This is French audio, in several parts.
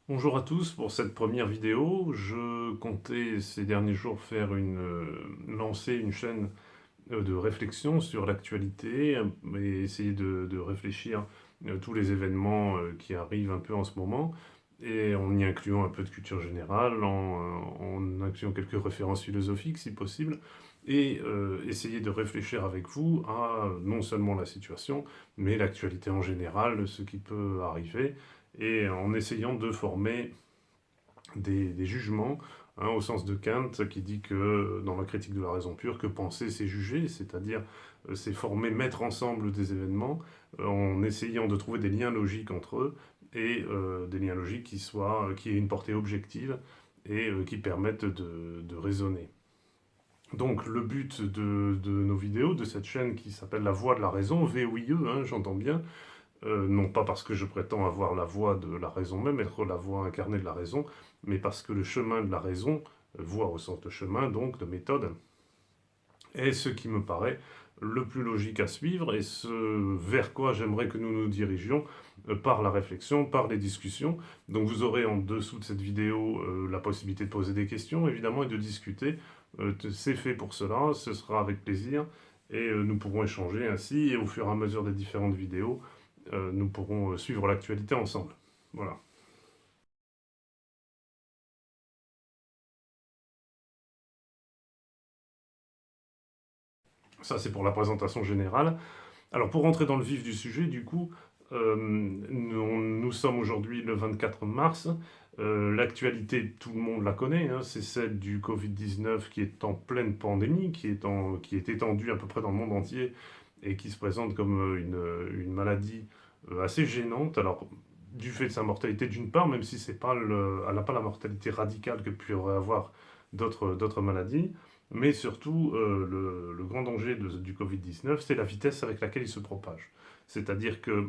Bonjour à tous, pour cette première vidéo, je comptais ces derniers jours lancer une chaîne de réflexion sur l'actualité et essayer de réfléchir tous les événements qui arrivent un peu en ce moment et en y incluant un peu de culture générale, en incluant quelques références philosophiques si possible et essayer de réfléchir avec vous à non seulement la situation mais l'actualité en général, ce qui peut arriver et en essayant de former des jugements, hein, au sens de Kant, qui dit que dans la critique de la raison pure, que penser, c'est juger, c'est-à-dire c'est former, mettre ensemble des événements en essayant de trouver des liens logiques entre eux et des liens logiques qui aient une portée objective et qui permettent de raisonner. Donc le but de nos vidéos, de cette chaîne qui s'appelle La Voix de la Raison, VOIE, hein, j'entends bien, non pas parce que je prétends avoir la voix de la raison même, être la voix incarnée de la raison, mais parce que le chemin de la raison, voie au sens de chemin, donc de méthode, est ce qui me paraît le plus logique à suivre et ce vers quoi j'aimerais que nous nous dirigions par la réflexion, par les discussions. Donc vous aurez en dessous de cette vidéo la possibilité de poser des questions, évidemment, et de discuter. C'est fait pour cela, ce sera avec plaisir, et nous pourrons échanger ainsi, et au fur et à mesure des différentes vidéos, nous pourrons suivre l'actualité ensemble. Voilà. Ça, c'est pour la présentation générale. Alors, pour rentrer dans le vif du sujet, du coup, nous sommes aujourd'hui le 24 mars. L'actualité, tout le monde la connaît, hein, c'est celle du Covid-19 qui est en pleine pandémie, qui est étendue à peu près dans le monde entier et qui se présente comme une maladie assez gênante. Alors, du fait de sa mortalité d'une part, même si elle n'a pas la mortalité radicale que pourraient avoir d'autres maladies, mais surtout, le grand danger du Covid-19, c'est la vitesse avec laquelle il se propage. C'est-à-dire que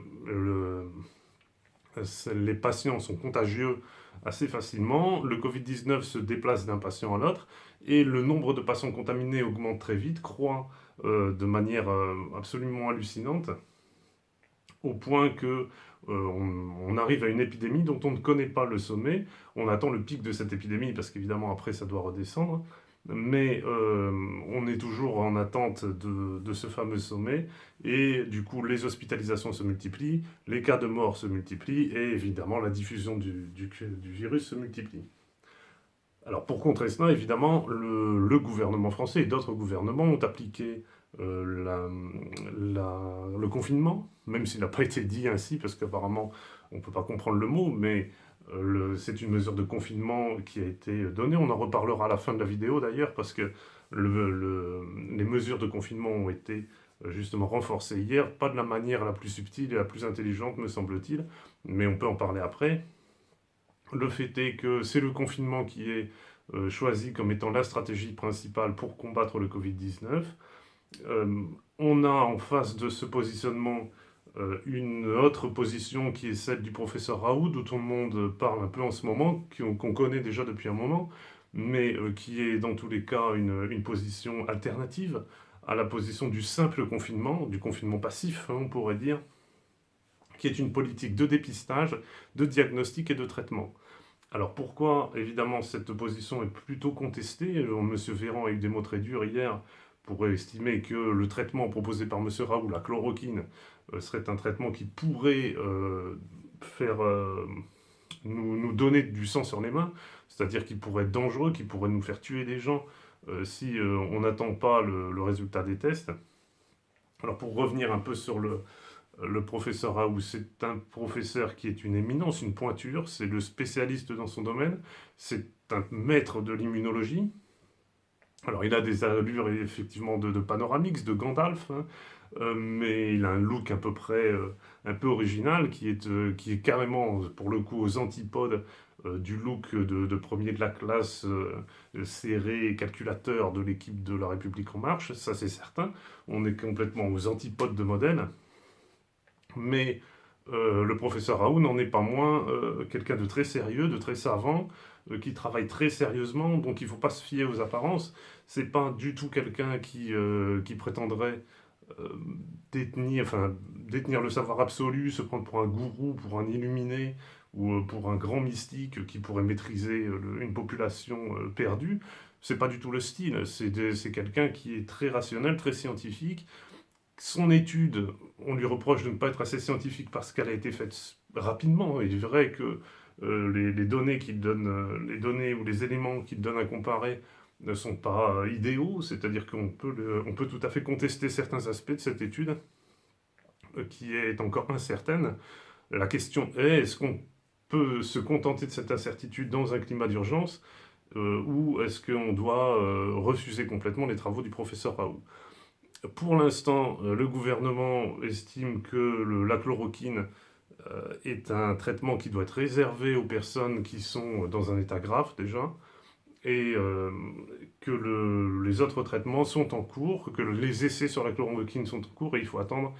les patients sont contagieux assez facilement, le Covid-19 se déplace d'un patient à l'autre, et le nombre de patients contaminés augmente très vite, croît de manière absolument hallucinante, au point que on arrive à une épidémie dont on ne connaît pas le sommet. On attend le pic de cette épidémie parce qu'évidemment après ça doit redescendre, mais on est toujours en attente de ce fameux sommet et du coup les hospitalisations se multiplient, les cas de mort se multiplient et évidemment la diffusion du virus se multiplie. Alors pour contrer cela, évidemment, le gouvernement français et d'autres gouvernements ont appliqué le confinement, même s'il n'a pas été dit ainsi, parce qu'apparemment on ne peut pas comprendre le mot, mais c'est une mesure de confinement qui a été donnée. On en reparlera à la fin de la vidéo d'ailleurs, parce que les mesures de confinement ont été justement renforcées hier, pas de la manière la plus subtile et la plus intelligente, me semble-t-il, mais on peut en parler après. Le fait est que c'est le confinement qui est choisi comme étant la stratégie principale pour combattre le Covid-19. Euh, on a en face de ce positionnement une autre position qui est celle du professeur Raoult, dont tout le monde parle un peu en ce moment, qu'on connaît déjà depuis un moment, mais qui est dans tous les cas une position alternative à la position du simple confinement, du confinement passif, hein, on pourrait dire, qui est une politique de dépistage, de diagnostic et de traitement. Alors pourquoi, évidemment, cette position est plutôt contestée? Monsieur Véran a eu des mots très durs hier pour estimer que le traitement proposé par Monsieur Raoult, la chloroquine, serait un traitement qui pourrait faire nous donner du sang sur les mains, c'est-à-dire qui pourrait être dangereux, qui pourrait nous faire tuer des gens si on n'attend pas le résultat des tests. Alors pour revenir un peu sur le professeur Raoult, c'est un professeur qui est une éminence, une pointure, c'est le spécialiste dans son domaine, c'est un maître de l'immunologie. Alors il a des allures effectivement de panoramix, de Gandalf, hein, mais il a un look à peu près un peu original qui est carrément pour le coup aux antipodes du look de premier de la classe serré et calculateur de l'équipe de La République En Marche, ça c'est certain. On est complètement aux antipodes de modèle. Mais le professeur Raoult n'en est pas moins quelqu'un de très sérieux, de très savant, qui travaille très sérieusement, donc il ne faut pas se fier aux apparences. C'est pas du tout quelqu'un qui prétendrait euh, détenir le savoir absolu, se prendre pour un gourou, pour un illuminé, ou pour un grand mystique qui pourrait maîtriser une population perdue. C'est pas du tout le style. C'est quelqu'un qui est très rationnel, très scientifique. Son étude, on lui reproche de ne pas être assez scientifique parce qu'elle a été faite rapidement. Il est vrai que les données qu'il donne, les données ou les éléments qu'il donne à comparer ne sont pas idéaux, c'est-à-dire on peut tout à fait contester certains aspects de cette étude qui est encore incertaine. La question est, est-ce qu'on peut se contenter de cette incertitude dans un climat d'urgence ou est-ce qu'on doit refuser complètement les travaux du professeur Raoult? Pour l'instant, le gouvernement estime que la chloroquine est un traitement qui doit être réservé aux personnes qui sont dans un état grave déjà, et que les autres traitements sont en cours, que les essais sur la chloroquine sont en cours, et il faut attendre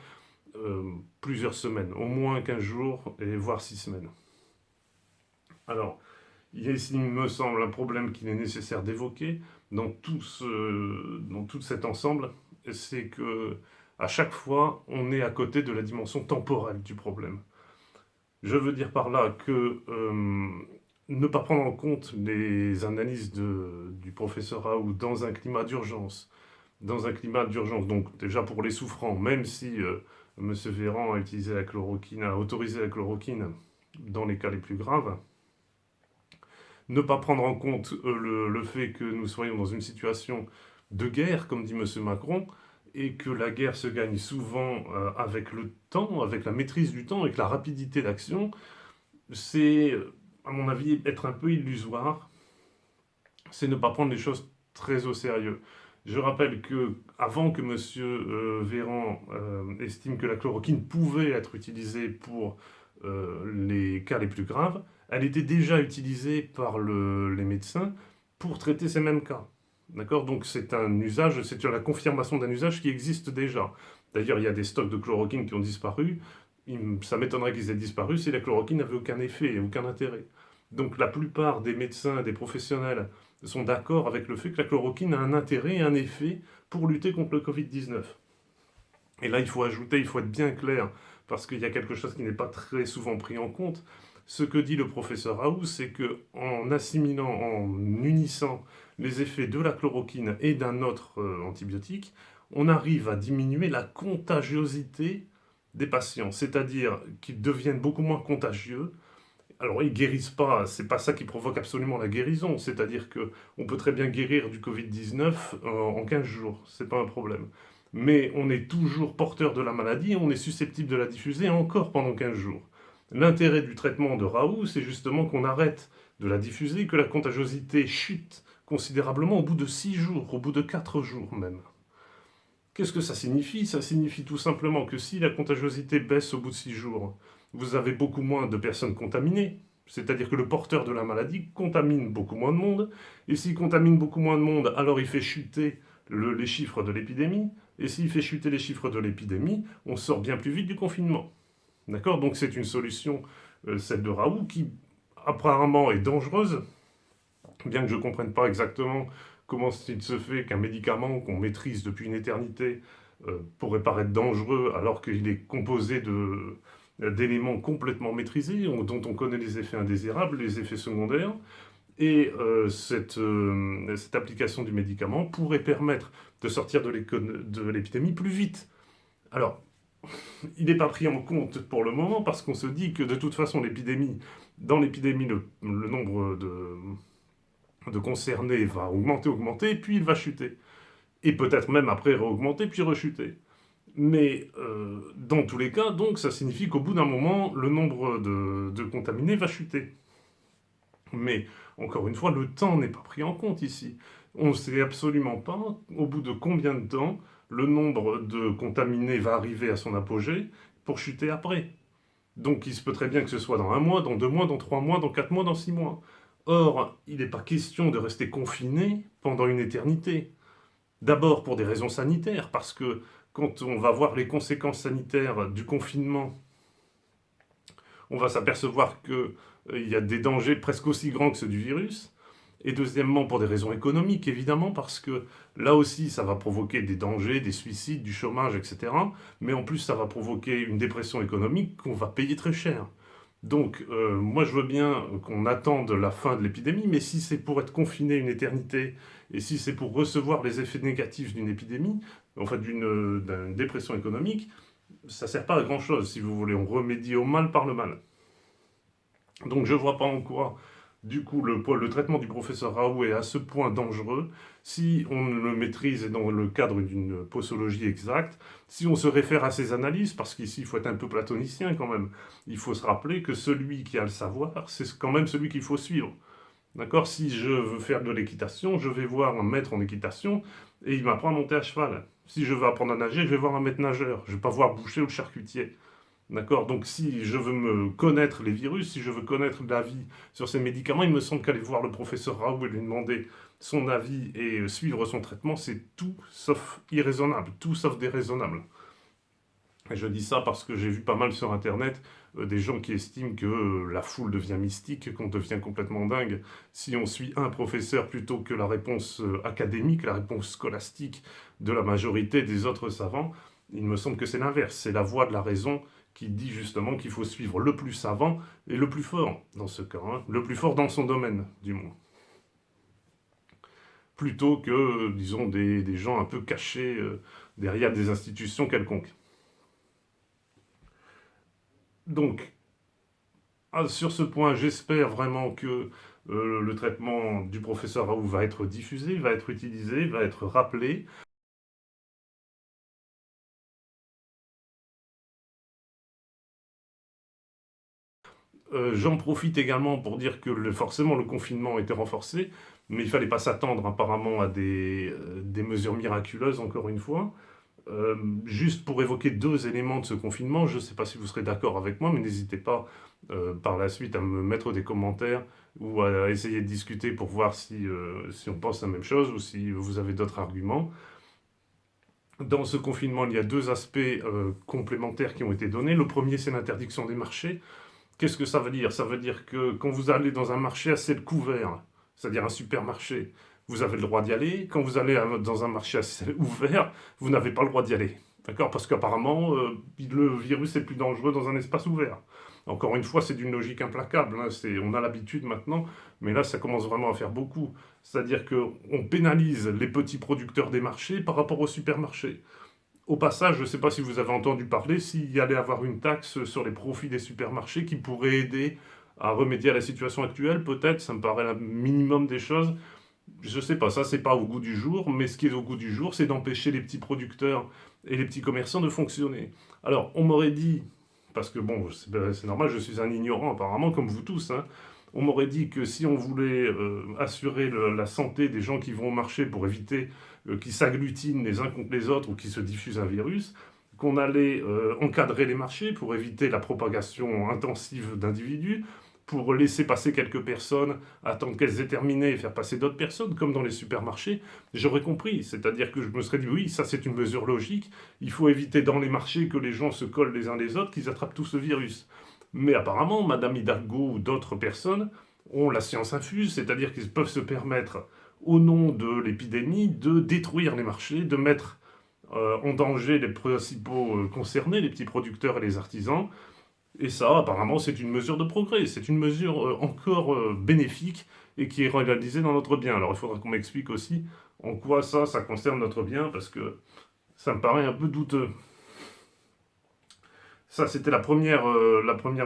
plusieurs semaines, au moins 15 jours, et voire 6 semaines. Alors, il y a ici, il me semble, un problème qu'il est nécessaire d'évoquer dans tout cet ensemble, c'est que à chaque fois, on est à côté de la dimension temporelle du problème. Je veux dire par là que ne pas prendre en compte les analyses du professeur Raoult dans un climat d'urgence, donc déjà pour les souffrants, même si M. Véran a utilisé la chloroquine, a autorisé la chloroquine dans les cas les plus graves, ne pas prendre en compte le fait que nous soyons dans une situation de guerre, comme dit M. Macron, et que la guerre se gagne souvent avec le temps, avec la maîtrise du temps, avec la rapidité d'action, c'est, à mon avis, être un peu illusoire, c'est ne pas prendre les choses très au sérieux. Je rappelle que avant que M. Véran estime que la chloroquine pouvait être utilisée pour les cas les plus graves, elle était déjà utilisée par les médecins pour traiter ces mêmes cas. D'accord? Donc c'est un usage, c'est la confirmation d'un usage qui existe déjà. D'ailleurs, il y a des stocks de chloroquine qui ont disparu. Ça m'étonnerait qu'ils aient disparu si la chloroquine n'avait aucun effet et aucun intérêt. Donc la plupart des médecins, des professionnels sont d'accord avec le fait que la chloroquine a un intérêt et un effet pour lutter contre le Covid-19. Et là, il faut ajouter, il faut être bien clair, parce qu'il y a quelque chose qui n'est pas très souvent pris en compte. Ce que dit le professeur Raoult, c'est que en assimilant, en unissant les effets de la chloroquine et d'un autre antibiotique, on arrive à diminuer la contagiosité des patients, c'est-à-dire qu'ils deviennent beaucoup moins contagieux. Alors, ils guérissent pas, c'est pas ça qui provoque absolument la guérison, c'est-à-dire que on peut très bien guérir du Covid-19 en 15 jours, c'est pas un problème. Mais on est toujours porteur de la maladie et on est susceptible de la diffuser encore pendant 15 jours. L'intérêt du traitement de Raoult, c'est justement qu'on arrête de la diffuser, que la contagiosité chute considérablement au bout de 6 jours, au bout de 4 jours même. Qu'est-ce que ça signifie? Ça signifie tout simplement que si la contagiosité baisse au bout de 6 jours, vous avez beaucoup moins de personnes contaminées, c'est-à-dire que le porteur de la maladie contamine beaucoup moins de monde, et s'il contamine beaucoup moins de monde, alors il fait chuter les chiffres de l'épidémie, et s'il fait chuter les chiffres de l'épidémie, on sort bien plus vite du confinement. D'accord? Donc c'est une solution, celle de Raoult, qui apparemment est dangereuse, bien que je ne comprenne pas exactement comment il se fait qu'un médicament qu'on maîtrise depuis une éternité pourrait paraître dangereux alors qu'il est composé d'éléments complètement maîtrisés, dont on connaît les effets indésirables, les effets secondaires. Et cette application du médicament pourrait permettre de sortir de l'épidémie plus vite. Alors, il n'est pas pris en compte pour le moment parce qu'on se dit que de toute façon, dans l'épidémie, le nombre de concernés va augmenter, puis il va chuter. Et peut-être même après augmenter, puis rechuter. Mais dans tous les cas, donc, ça signifie qu'au bout d'un moment, le nombre de contaminés va chuter. Mais, encore une fois, le temps n'est pas pris en compte ici. On ne sait absolument pas au bout de combien de temps le nombre de contaminés va arriver à son apogée pour chuter après. Donc il se peut très bien que ce soit dans 1 mois, dans 2 mois, dans 3 mois, dans 4 mois, dans 6 mois. Or, il n'est pas question de rester confiné pendant une éternité. D'abord pour des raisons sanitaires, parce que quand on va voir les conséquences sanitaires du confinement, on va s'apercevoir qu'il y a des dangers presque aussi grands que ceux du virus. Et deuxièmement, pour des raisons économiques, évidemment, parce que là aussi, ça va provoquer des dangers, des suicides, du chômage, etc. Mais en plus, ça va provoquer une dépression économique qu'on va payer très cher. Donc, moi, je veux bien qu'on attende la fin de l'épidémie, mais si c'est pour être confiné une éternité, et si c'est pour recevoir les effets négatifs d'une épidémie, enfin d'une dépression économique, ça ne sert pas à grand-chose, si vous voulez. On remédie au mal par le mal. Donc je ne vois pas en quoi, du coup, le traitement du professeur Raoult est à ce point dangereux si on le maîtrise dans le cadre d'une posologie exacte, si on se réfère à ses analyses, parce qu'ici, il faut être un peu platonicien quand même. Il faut se rappeler que celui qui a le savoir, c'est quand même celui qu'il faut suivre. D'accord? Si je veux faire de l'équitation, je vais voir un maître en équitation et il m'apprend à monter à cheval. Si je veux apprendre à nager, je vais voir un maître nageur. Je ne vais pas voir boucher ou charcutier. D'accord? Donc si je veux me connaître les virus, si je veux connaître l'avis sur ces médicaments, il me semble qu'aller voir le professeur Raoult et lui demander son avis et suivre son traitement, c'est tout sauf irraisonnable, tout sauf déraisonnable. Et je dis ça parce que j'ai vu pas mal sur Internet des gens qui estiment que la foule devient mystique, qu'on devient complètement dingue si on suit un professeur plutôt que la réponse académique, la réponse scolastique de la majorité des autres savants. Il me semble que c'est l'inverse, c'est la voie de la raison qui dit justement qu'il faut suivre le plus savant et le plus fort dans ce cas, hein, le plus fort dans son domaine, du moins. Plutôt que, disons, des gens un peu cachés derrière des institutions quelconques. Donc, sur ce point, j'espère vraiment que le traitement du professeur Raoult va être diffusé, va être utilisé, va être rappelé. J'en profite également pour dire que forcément le confinement était renforcé, mais il ne fallait pas s'attendre apparemment à des mesures miraculeuses, encore une fois. Juste pour évoquer deux éléments de ce confinement, je ne sais pas si vous serez d'accord avec moi, mais n'hésitez pas par la suite à me mettre des commentaires ou à essayer de discuter pour voir si on pense la même chose ou si vous avez d'autres arguments. Dans ce confinement, il y a deux aspects complémentaires qui ont été donnés. Le premier, c'est l'interdiction des marchés. Qu'est-ce que ça veut dire? Ça veut dire que quand vous allez dans un marché à ciel couvert, c'est-à-dire un supermarché, vous avez le droit d'y aller. Quand vous allez dans un marché à ciel ouvert, vous n'avez pas le droit d'y aller. D'accord? Parce qu'apparemment, le virus est plus dangereux dans un espace ouvert. Encore une fois, c'est d'une logique implacable, hein. On a l'habitude maintenant, mais là, ça commence vraiment à faire beaucoup. C'est-à-dire qu'on pénalise les petits producteurs des marchés par rapport aux supermarchés. Au passage, je ne sais pas si vous avez entendu parler, s'il y allait avoir une taxe sur les profits des supermarchés qui pourrait aider à remédier à la situation actuelle, peut-être, ça me paraît le minimum des choses. Je ne sais pas, ça c'est pas au goût du jour, mais ce qui est au goût du jour, c'est d'empêcher les petits producteurs et les petits commerçants de fonctionner. Alors, on m'aurait dit, parce que bon, c'est normal, je suis un ignorant apparemment, comme vous tous, hein, on m'aurait dit que si on voulait assurer la santé des gens qui vont au marché pour éviter qu'ils s'agglutinent les uns contre les autres ou qu'ils se diffusent un virus, qu'on allait encadrer les marchés pour éviter la propagation intensive d'individus, pour laisser passer quelques personnes, attendre qu'elles aient terminé et faire passer d'autres personnes, comme dans les supermarchés, j'aurais compris. C'est-à-dire que je me serais dit, oui, ça c'est une mesure logique, il faut éviter dans les marchés que les gens se collent les uns les autres, qu'ils attrapent tout ce virus. Mais apparemment, Madame Hidalgo ou d'autres personnes ont la science infuse, c'est-à-dire qu'ils peuvent se permettre, au nom de l'épidémie, de détruire les marchés, de mettre en danger les principaux concernés, les petits producteurs et les artisans. Et ça, apparemment, c'est une mesure de progrès, c'est une mesure encore bénéfique et qui est réalisée dans notre bien. Alors il faudra qu'on m'explique aussi en quoi ça concerne notre bien, parce que ça me paraît un peu douteux. Ça, c'était la première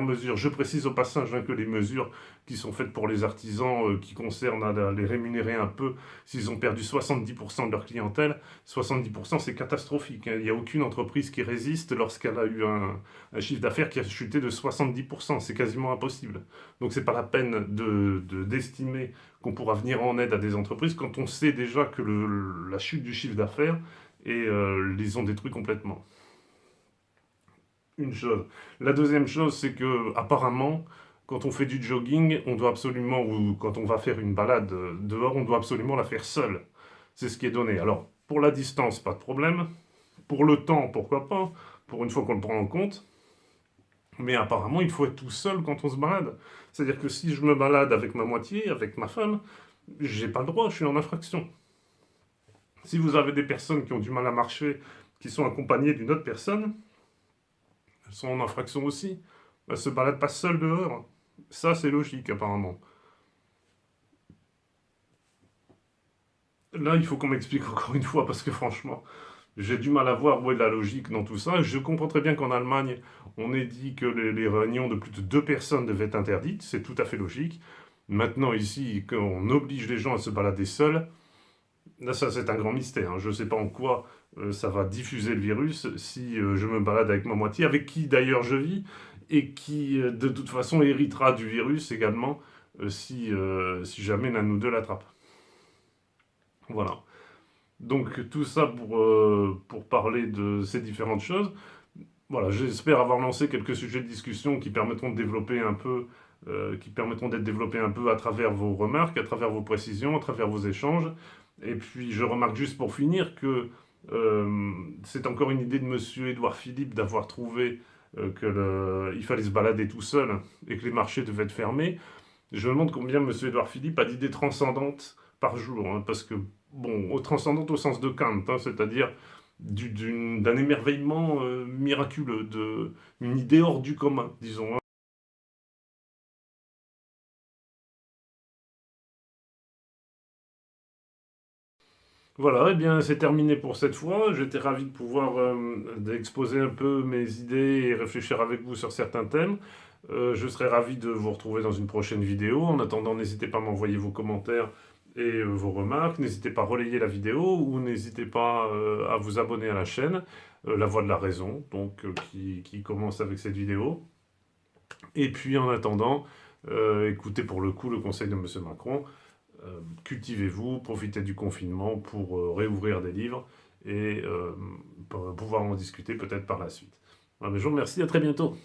mesure. Je précise au passage hein, que les mesures qui sont faites pour les artisans, qui concernent à les rémunérer un peu, s'ils ont perdu 70% de leur clientèle, 70% c'est catastrophique, hein. Il n'y a aucune entreprise qui résiste lorsqu'elle a eu un chiffre d'affaires qui a chuté de 70%. C'est quasiment impossible. Donc c'est pas la peine d'estimer qu'on pourra venir en aide à des entreprises quand on sait déjà que la chute du chiffre d'affaires les ont détruits complètement. Une chose. La deuxième chose, c'est que apparemment, quand on fait du jogging, on doit absolument, ou quand on va faire une balade dehors, on doit absolument la faire seul. C'est ce qui est donné. Alors, pour la distance, pas de problème. Pour le temps, pourquoi pas, pour une fois qu'on le prend en compte. Mais apparemment, il faut être tout seul quand on se balade. C'est-à-dire que si je me balade avec ma moitié, avec ma femme, j'ai pas le droit, je suis en infraction. Si vous avez des personnes qui ont du mal à marcher, qui sont accompagnées d'une autre personne, elles sont en infraction aussi. Elles se baladent pas seules dehors. Ça, c'est logique, apparemment. Là, il faut qu'on m'explique encore une fois, parce que franchement, j'ai du mal à voir où est la logique dans tout ça. Je comprends très bien qu'en Allemagne, on ait dit que les réunions de plus de deux personnes devaient être interdites. C'est tout à fait logique. Maintenant, ici, qu'on oblige les gens à se balader seuls, là, ça, c'est un grand mystère, hein. Je ne sais pas en quoi ça va diffuser le virus si je me balade avec ma moitié, avec qui d'ailleurs je vis, et qui de toute façon héritera du virus également si jamais l'un de nous deux l'attrape. Voilà. Donc tout ça pour parler de ces différentes choses. Voilà, j'espère avoir lancé quelques sujets de discussion qui permettront de développer un peu, qui permettront d'être développés un peu à travers vos remarques, à travers vos précisions, à travers vos échanges. Et puis je remarque juste pour finir que c'est encore une idée de Monsieur Édouard Philippe d'avoir trouvé il fallait se balader tout seul et que les marchés devaient être fermés. Je me demande combien Monsieur Édouard Philippe a d'idées transcendantes par jour, hein, parce que, bon, transcendantes au sens de Kant, hein, c'est-à-dire d'un émerveillement miraculeux, une idée hors du commun, disons, hein. Voilà, eh bien c'est terminé pour cette fois. J'étais ravi de pouvoir d'exposer un peu mes idées et réfléchir avec vous sur certains thèmes. Je serais ravi de vous retrouver dans une prochaine vidéo. En attendant, n'hésitez pas à m'envoyer vos commentaires et vos remarques. N'hésitez pas à relayer la vidéo ou n'hésitez pas à vous abonner à la chaîne La Voix de la Raison, donc qui commence avec cette vidéo. Et puis en attendant, écoutez pour le coup le conseil de Monsieur Macron. Cultivez-vous, profitez du confinement pour réouvrir des livres et pour pouvoir en discuter peut-être par la suite. Voilà, mais je vous remercie, à très bientôt.